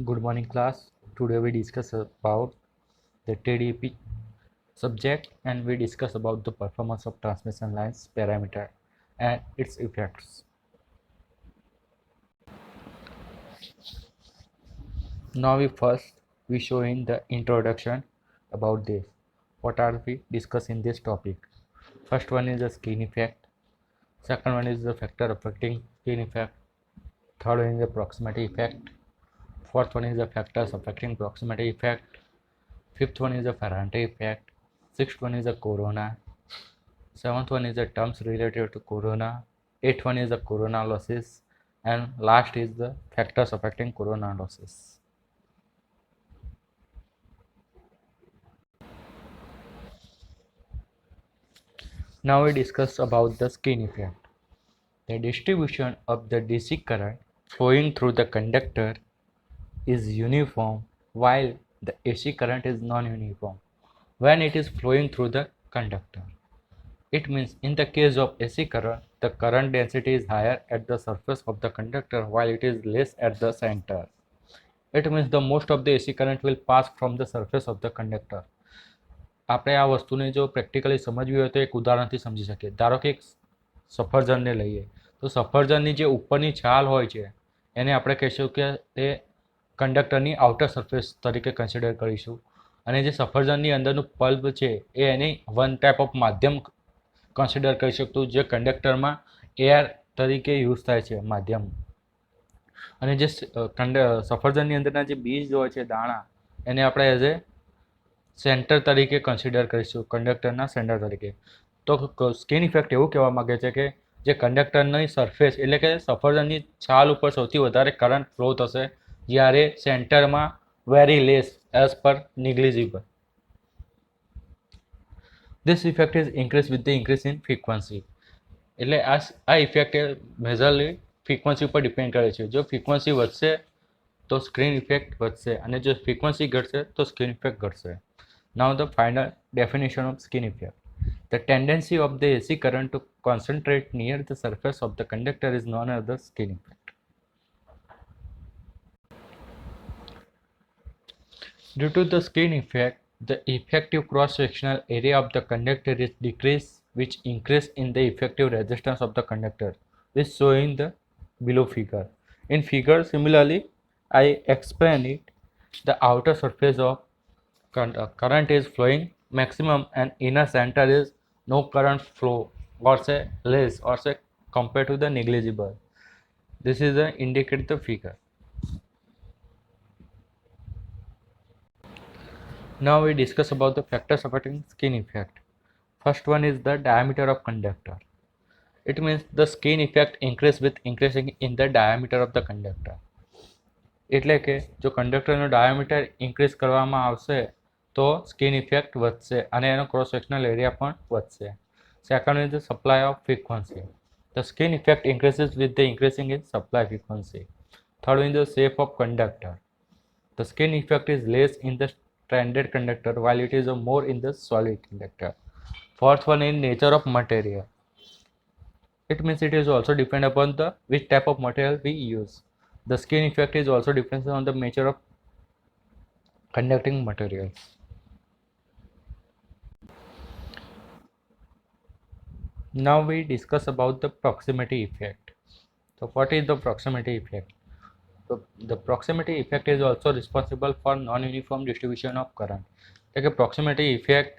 Good morning, class. Today we discuss about the TDP subject and we discuss about the performance of transmission lines parameter and its effects. Now we show in the introduction about this. What are we discuss in this topic? First one is the skin effect. Second one is the factor affecting skin effect. Third one is the proximity effect. Fourth one is the factors affecting proximity effect. Fifth one is the Ferrante effect. Sixth one is the corona. Seventh one is the terms related to corona. Eighth one is the corona losses. And last is the factors affecting corona losses. Now we discuss about the skin effect. The distribution of the DC current flowing through the conductor is uniform while the AC current is non-uniform when it is flowing through the conductor. It means in the case of AC current, the current density is higher at the surface of the conductor while it is less at the center. It means the most of the AC current will pass from the surface of the conductor. આપણે આ વસ્તુને જો practically સમજવી હોય તો એક ઉદાહરણથી સમજી શકીએ. ધારો કે એક સફરજનને લઈએ તો સફરજનની જે ઉપરની છાલ હોય છે એને આપણે કહીશું કે તે કંડક્ટરની આઉટર સરફેસ તરીકે કન્સિડર કરીશું અને જે સફરજનની અંદરનું પલ્પ છે એ એની વન ટાઈપ ઓફ માધ્યમ કન્સિડર કરી શકતું જે કંડક્ટરમાં એર તરીકે યુઝ થાય છે માધ્યમ. અને જે સફરજનની અંદરના જે બીજ હોય છે દાણા એને આપણે એઝ એ સેન્ટર તરીકે કન્સિડર કરીશું કંડક્ટરના સેન્ટર તરીકે. તો સ્કિન ઇફેક્ટ એવું કહેવા માગે છે કે જે કંડક્ટરની સરફેસ એટલે કે સફરજનની છાલ ઉપર સૌથી વધારે કરંટ ફ્લો થશે જ્યારે સેન્ટરમાં very less as per નિગ્લિજિબલ. This effect is increased with the increase in frequency. એટલે આ ઇફેક્ટ એ મેજરલી ફ્રીક્વન્સી ઉપર ડિપેન્ડ કરે છે. જો ફ્રીક્વન્સી વધશે તો સ્ક્રીન ઇફેક્ટ વધશે અને જો ફ્રીક્વન્સી ઘટશે તો સ્ક્રીન ઇફેક્ટ ઘટશે. Now the final definition of skin effect. The tendency of the AC current to concentrate near the surface of the conductor is known as the skin effect. Due to the skin effect, the effective cross-sectional area of the conductor is decreased, which increase in the effective resistance of the conductor, is shown in the below figure. In figure, similarly, I explain it. The outer surface of current is flowing maximum and inner center is no current flow or say less or say compared to the negligible. This is the indicate the figure. Now we discuss about the factors affecting skin effect. First one is the diameter of conductor. It means the skin effect increase with increasing in the diameter of the conductor. એટલે કે જો કંડક્ટરનો diameter increase કરવામાં આવશે તો skin effect વધશે અને એનો ક્રોસ સેક્શનલ એરિયા પણ વધશે. Second is the supply of frequency. The skin effect increases with the increasing in supply frequency. Third is the shape of conductor. The skin effect is less in the stranded conductor while it is more in the solid conductor. Fourth one is nature of material. It means it is also depend upon the which type of material we use. The skin effect is also depends on the nature of conducting materials. Now we discuss about the proximity effect. So what is the proximity effect? So the proximity effect is also responsible for non-uniform distribution of current. એટલે કે proximity effect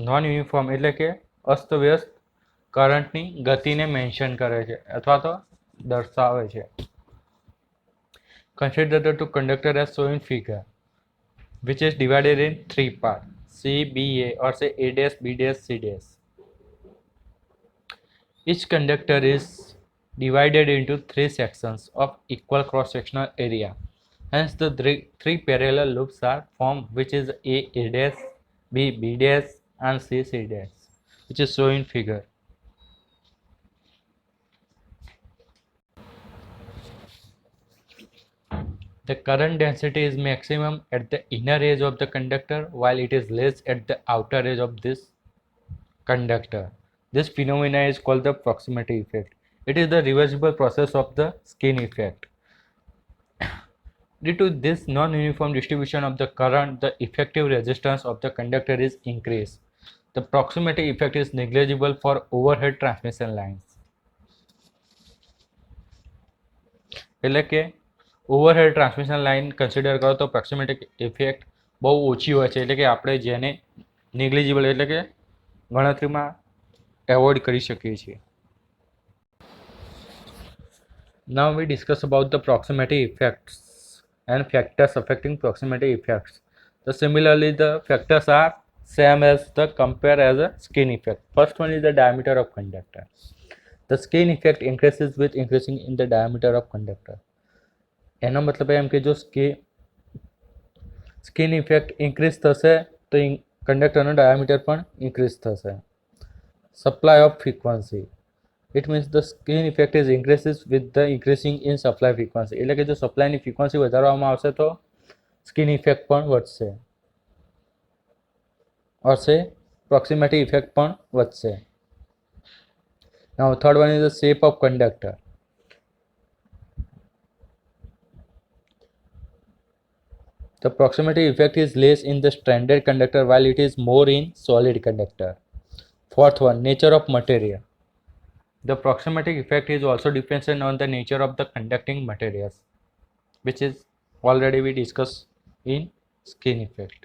non-uniform એટલે કે અસ્તવ્યસ્ત કરંટની ગતિને mention કરે છે અથવા તો દર્શાવે છે. Consider the two conductor as shown in figure, which is divided in three parts: C, B, A, or say A dash, B dash, C dash. Each conductor is divided into three sections of equal cross-sectional area. Hence, the three parallel loops are formed, which is A, A dash, B, B dash, and C, C dash, which is shown in figure. The current density is maximum at the inner edge of the conductor while it is less at the outer edge of this conductor. This phenomena is called the proximity effect. It is the reversible process of the skin effect. Due to this non-uniform distribution of the current, the effective resistance of the conductor is increased. The proximity effect is negligible for overhead transmission lines. એટલે કે overhead transmission line consider કરો તો પ્રોક્સિમેટિક effect બહુ ઓછી હોય છે, એટલે કે આપણે જેને નેગ્લિજિબલ એટલે કે ગણતરીમાં એવોઇડ કરી શકીએ છીએ. Now we discuss about the proximity effects and factors affecting proximity effects. So similarly, the factors are same as the compare as a skin effect. First one is the diameter of conductor. The skin effect increases with increasing in the diameter of conductor. એનો મતલબ એમ કે જો skin effect increase થશે તો કંડક્ટરનો diameter પણ increase થશે. Supply of frequency, it means the skin effect is increases with the increasing in supply frequency, એટલે કે જો સપ્લાયની ફ્રીક્વન્સી વધારવામાં આવશે તો સ્કિન ઇફેક્ટ પણ વધશે. પ્રોક્સિમિટી ઇફેક્ટ પણ વધશે. Now third one is the shape of conductor. The proximity effect is less in the stranded conductor while it is more in solid conductor. Fourth one, nature of material. The proximity effect is also dependent on the nature of the conducting materials, which is already we discussed in skin effect.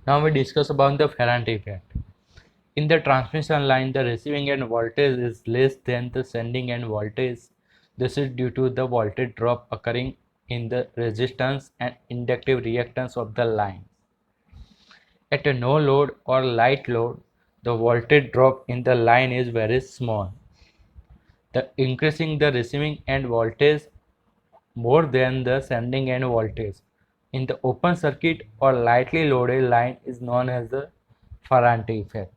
Now we discuss about the Faraday effect. In the transmission line, the receiving end voltage is less than the sending end voltage. This is due to the voltage drop occurring in the resistance and inductive reactance of the line. At a no load or light load, the voltage drop in the line is very small. The increasing the receiving end voltage more than the sending end voltage in the open circuit or lightly loaded line is known as the Faraday effect.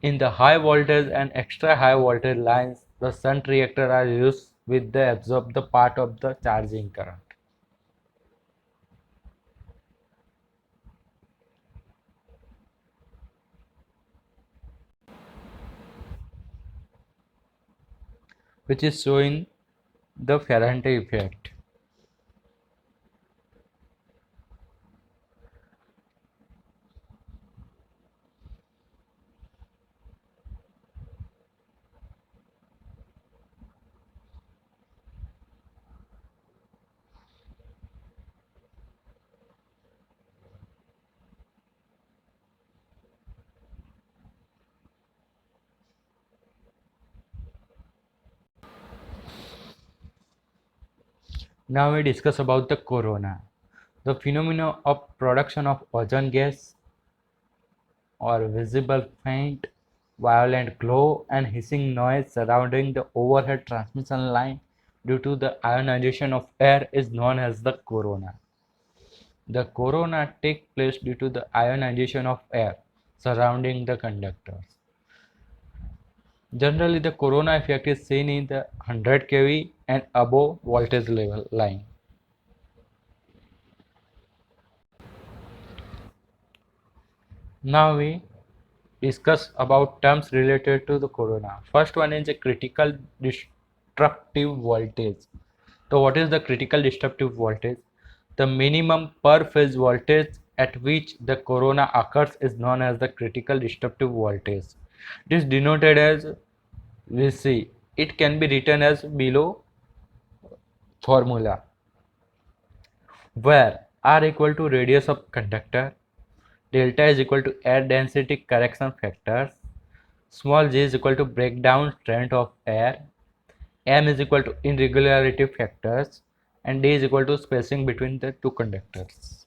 In the high voltage and extra high voltage lines, the shunt reactors are used with the absorb the part of the charging current. Which is showing the Faraday effect. Now we discuss about the corona. The phenomenon of production of ozone gas or visible faint, violent glow and hissing noise surrounding the overhead transmission line due to the ionization of air is known as the corona. The corona takes place due to the ionization of air surrounding the conductors. Generally, the corona effect is seen in the 100 kV and above voltage level line. Now we discuss about terms related to the corona. First one is a critical destructive voltage. So what is the critical destructive voltage? The minimum per phase voltage at which the corona occurs is known as the critical destructive voltage. It is denoted as Vc. It can be written as below formula, where R equal to radius of conductor, delta is equal to air density correction factors, small g is equal to breakdown strength of air, m is equal to irregularity factors, and d is equal to spacing between the two conductors.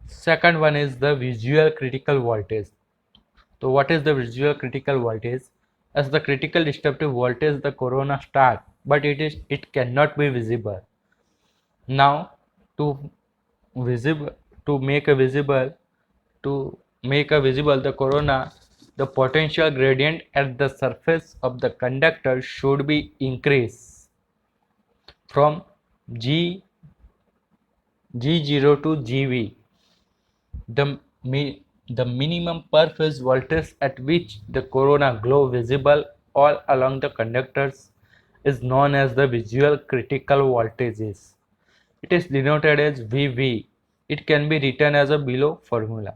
Second one is the visual critical voltage. So what is the visual critical voltage? As the critical destructive voltage, the corona start, but it cannot be visible. Now to make a visible the corona, the potential gradient at the surface of the conductor should be increased from G0 to GV. The minimum per phase voltage at which the corona glow visible all along the conductors is known as the visual critical voltages. It is denoted as VV. It can be written as a below formula,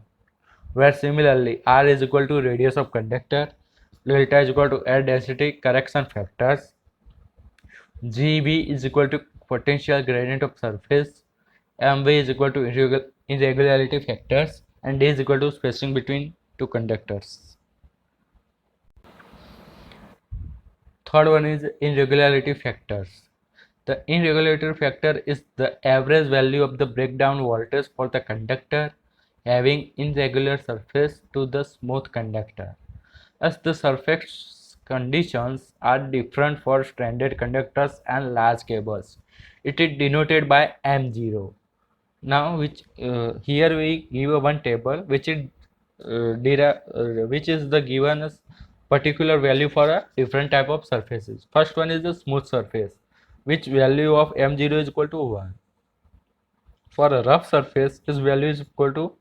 where similarly R is equal to radius of conductor, delta is equal to air density correction factors, Gv is equal to potential gradient of surface, Mv is equal to irregularity factors, and D is equal to spacing between two conductors. Third one is irregularity factors. The irregularity factor is the average value of the breakdown voltage for the conductor having irregular surface to the smooth conductor. As the surface conditions are different for stranded conductors and large cables, it is denoted by M0. Now, here we give a one table which is the given as particular value for a different type of surfaces. First one is the smooth surface, which value of M0 is equal to 1. For a rough surface, its value is equal to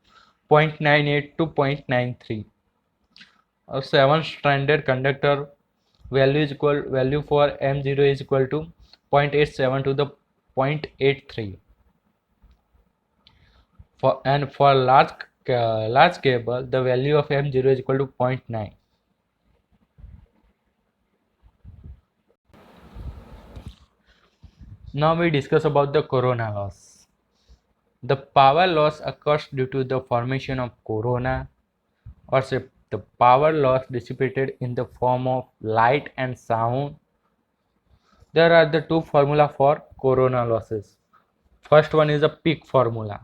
0.98 to 0.93. A 7 stranded conductor value for M0 is equal to 0.87 to the 0.83. For large cable, the value of M0 is equal to 0.9. Now we discuss about the corona loss. The power loss occurs due to the formation of corona, or say the power loss dissipated in the form of light and sound. There are the two formula for corona losses. First one is a peak formula,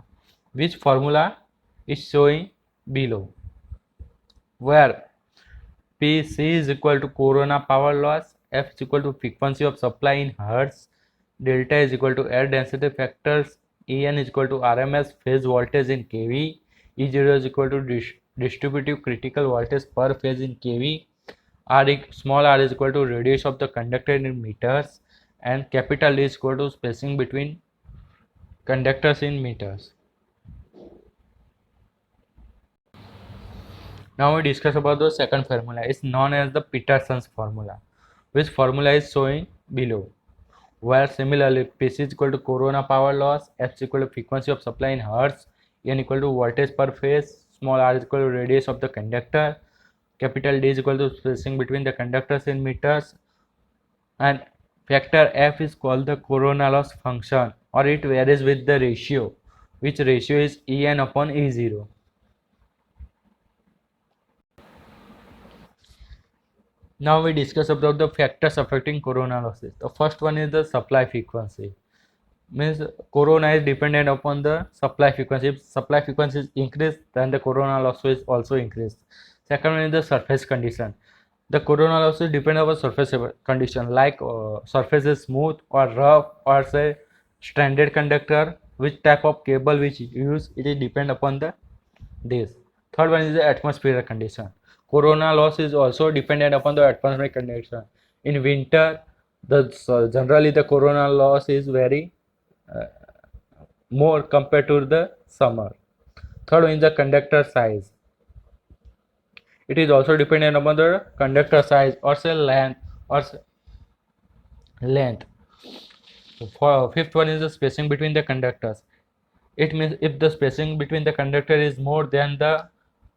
which formula is showing below, where Pc is equal to corona power loss, F is equal to frequency of supply in Hertz, delta is equal to air density factors, En is equal to RMS phase voltage in kV, E0 is equal to distributive critical voltage per phase in kV, small r is equal to radius of the conductor in meters, and capital D is equal to spacing between conductors in meters. Now we discuss about the second formula. It's known as the Peterson's formula, which formula is showing below, where similarly Pc is equal to corona power loss, F is equal to frequency of supply in Hertz, N equal to voltage per phase, small r is equal to radius of the conductor, capital D is equal to spacing between the conductors in meters, and factor F is called the corona loss function, or it varies with the ratio, which ratio is En upon E0. Now we discuss about the factors affecting corona losses. The first one is the supply frequency. Means corona is dependent upon the supply frequency. If supply frequency is increased, then the corona loss is also increased. Second one is the surface condition. The corona loss is dependent upon surface condition, like surface is smooth or rough, or say stranded conductor, which type of cable which you use, it is depend upon this. Third one is the atmospheric condition. Corona loss is also dependent upon the atmospheric condition. In winter, generally the corona loss is very more compared to the summer. Third one is the conductor size. It is also dependent upon the conductor size, or say length, length. For fifth one is the spacing between the conductors. It means if the spacing between the conductor is more, then the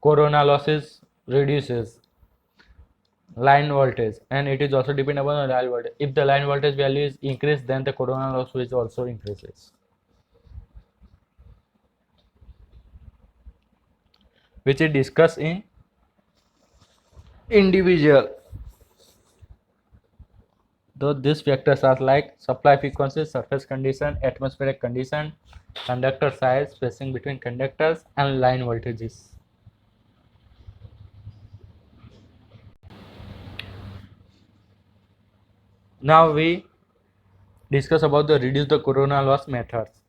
corona losses reduces. Line voltage, and it is also depend upon the line voltage. If the line voltage value is increased, then the corona loss is also increases, which is discussed in individual. Though these factors are like supply frequency, surface condition, atmospheric condition, conductor size, spacing between conductors, and line voltages. Now we discuss about the reduce the corona loss methods.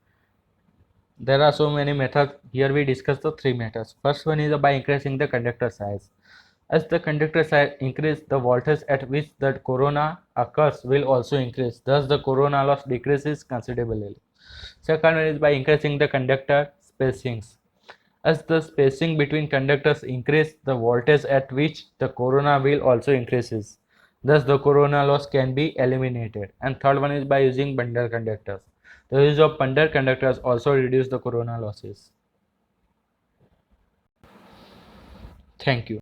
There are so many methods. Here we discuss the three methods. First one is by increasing the conductor size. As the conductor size increase, the voltage at which the corona occurs will also increase. Thus, the corona loss decreases considerably. Second one is by increasing the conductor spacings. As the spacing between conductors increase, the voltage at which the corona will also increases. Thus, the corona loss can be eliminated. And third one is by using bundle conductors. The use of bundle conductors also reduce the corona losses. Thank you.